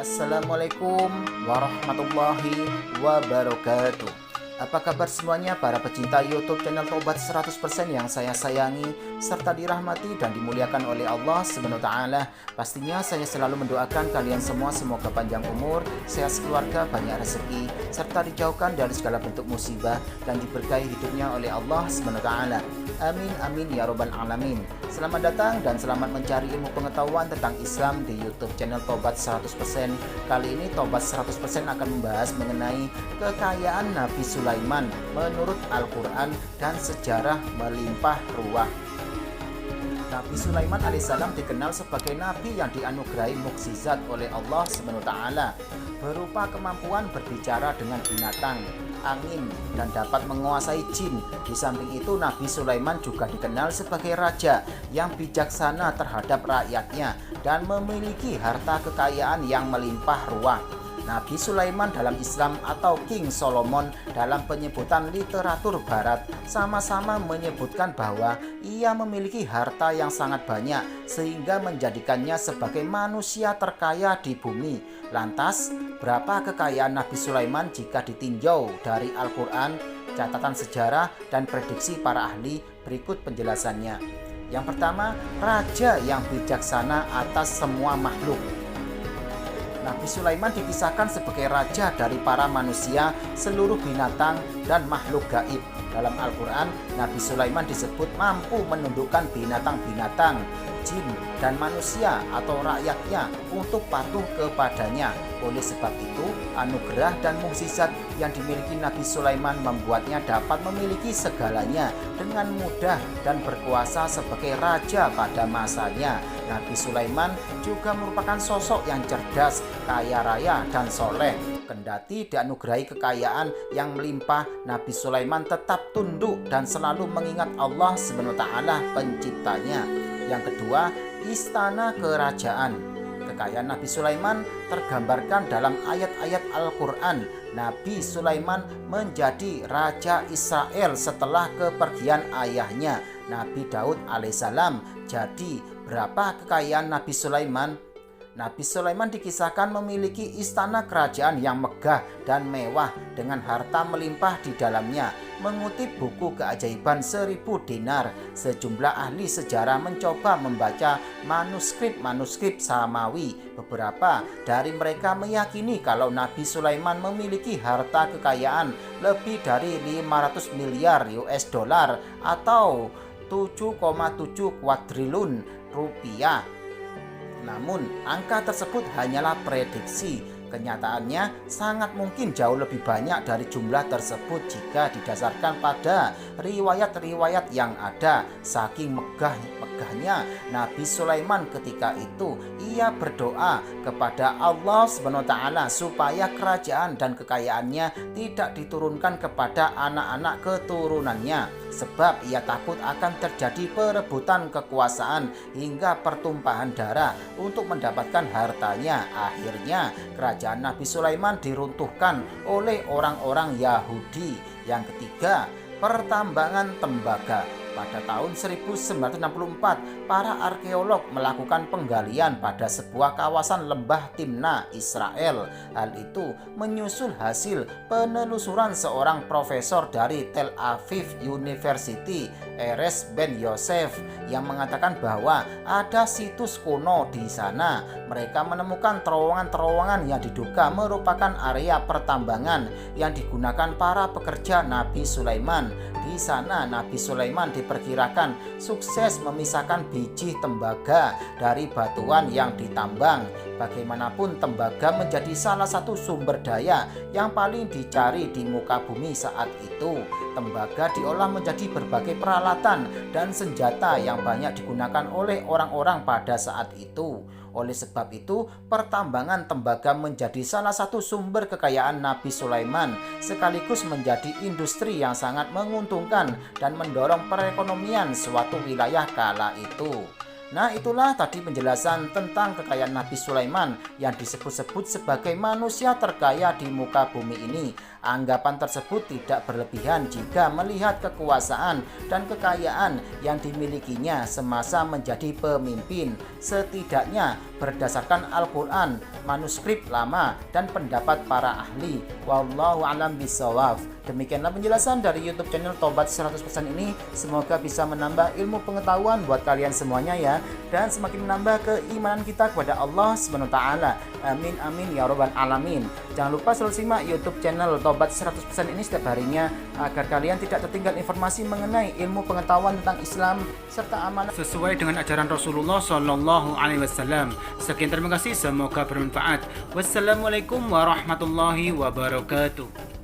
Assalamualaikum warahmatullahi wabarakatuh. Apa kabar semuanya para pecinta YouTube channel Tobat 100% yang saya sayangi serta dirahmati dan dimuliakan oleh Allah Subhanahu wa taala. Pastinya saya selalu mendoakan kalian semua semoga panjang umur, sehat keluarga, banyak rezeki serta dijauhkan dari segala bentuk musibah dan diberkahi hidupnya oleh Allah Subhanahu wa taala. Amin amin ya robbal alamin. Selamat datang dan selamat mencari ilmu pengetahuan tentang Islam di YouTube channel Tobat 100%. Kali ini Tobat 100% akan membahas mengenai kekayaan Nabi Sulaiman menurut Al-Quran dan sejarah melimpah ruah. Nabi Sulaiman alaihissalam dikenal sebagai nabi yang dianugerahi mukjizat oleh Allah SWT berupa kemampuan berbicara dengan binatang, angin, dan dapat menguasai jin. Di samping itu Nabi Sulaiman juga dikenal sebagai raja yang bijaksana terhadap rakyatnya dan memiliki harta kekayaan yang melimpah ruah. Nabi Sulaiman dalam Islam atau King Solomon dalam penyebutan literatur barat sama-sama menyebutkan bahwa ia memiliki harta yang sangat banyak sehingga menjadikannya sebagai manusia terkaya di bumi. Lantas, berapa kekayaan Nabi Sulaiman jika ditinjau dari Al-Quran, catatan sejarah, dan prediksi para ahli? Berikut penjelasannya. Yang pertama, raja yang bijaksana atas semua makhluk. Nabi Sulaiman dikisahkan sebagai raja dari para manusia, seluruh binatang, dan makhluk gaib. Dalam Al-Quran, Nabi Sulaiman disebut mampu menundukkan binatang-binatang, jin, dan manusia atau rakyatnya untuk patuh kepadanya. Oleh sebab itu, anugerah dan mukjizat yang dimiliki Nabi Sulaiman membuatnya dapat memiliki segalanya dengan mudah dan berkuasa sebagai raja pada masanya. Nabi Sulaiman juga merupakan sosok yang cerdas, kaya raya, dan soleh. Kendati dianugerahi kekayaan yang melimpah, Nabi Sulaiman tetap tunduk dan selalu mengingat Allah SWT penciptanya. Yang kedua, istana kerajaan. Kekayaan Nabi Sulaiman tergambarkan dalam ayat-ayat Al-Quran. Nabi Sulaiman menjadi Raja Israel setelah kepergian ayahnya, Nabi Daud alaihissalam. Jadi, berapa kekayaan Nabi Sulaiman? Nabi Sulaiman dikisahkan memiliki istana kerajaan yang megah dan mewah dengan harta melimpah di dalamnya. Mengutip buku keajaiban 1000 dinar, sejumlah ahli sejarah mencoba membaca manuskrip Samawi. Beberapa dari mereka meyakini kalau Nabi Sulaiman memiliki harta kekayaan lebih dari 500 miliar US dollar atau 7,7 kuadrilun rupiah. Namun, angka tersebut hanyalah prediksi. Kenyataannya sangat mungkin jauh lebih banyak dari jumlah tersebut jika didasarkan pada riwayat-riwayat yang ada. Saking megahnya Nabi Sulaiman ketika itu, ia berdoa kepada Allah SWT supaya kerajaan dan kekayaannya tidak diturunkan kepada anak-anak keturunannya, sebab ia takut akan terjadi perebutan kekuasaan hingga pertumpahan darah untuk mendapatkan hartanya. Akhirnya kerajaan Nabi Sulaiman diruntuhkan oleh orang-orang Yahudi. Yang ketiga, pertambangan tembaga. Pada tahun 1964, para arkeolog melakukan penggalian pada sebuah kawasan lembah Timna, Israel. Hal itu menyusul hasil penelusuran seorang profesor dari Tel Aviv University, Erez Ben Yosef, yang mengatakan bahwa ada situs kuno di sana. Mereka menemukan terowongan-terowongan yang diduga merupakan area pertambangan yang digunakan para pekerja Nabi Sulaiman. Di sana Nabi Sulaiman diperkirakan sukses memisahkan biji tembaga dari batuan yang ditambang. Bagaimanapun, tembaga menjadi salah satu sumber daya yang paling dicari di muka bumi saat itu. Tembaga diolah menjadi berbagai peralatan dan senjata yang banyak digunakan oleh orang-orang pada saat itu. Oleh sebab itu, pertambangan tembaga menjadi salah satu sumber kekayaan Nabi Sulaiman, sekaligus menjadi industri yang sangat menguntungkan dan mendorong perekonomian suatu wilayah kala itu. Nah, itulah tadi penjelasan tentang kekayaan Nabi Sulaiman yang disebut-sebut sebagai manusia terkaya di muka bumi ini. Anggapan tersebut tidak berlebihan jika melihat kekuasaan dan kekayaan yang dimilikinya semasa menjadi pemimpin, setidaknya berdasarkan Al-Quran, manuskrip lama, dan pendapat para ahli. Wallahu a'lam bishawab. Demikianlah penjelasan dari YouTube channel Tobat 100% ini. Semoga bisa menambah ilmu pengetahuan buat kalian semuanya ya, dan semakin menambah keimanan kita kepada Allah Subhanahu wa taala. Amin amin ya rabbal alamin. Jangan lupa selalu simak YouTube channel Tobat 100% ini setiap harinya agar kalian tidak tertinggal informasi mengenai ilmu pengetahuan tentang Islam serta amanah sesuai dengan ajaran Rasulullah Shallallahu alaihi wasallam. Sekian, terima kasih, semoga bermanfaat. Wassalamualaikum warahmatullahi wabarakatuh.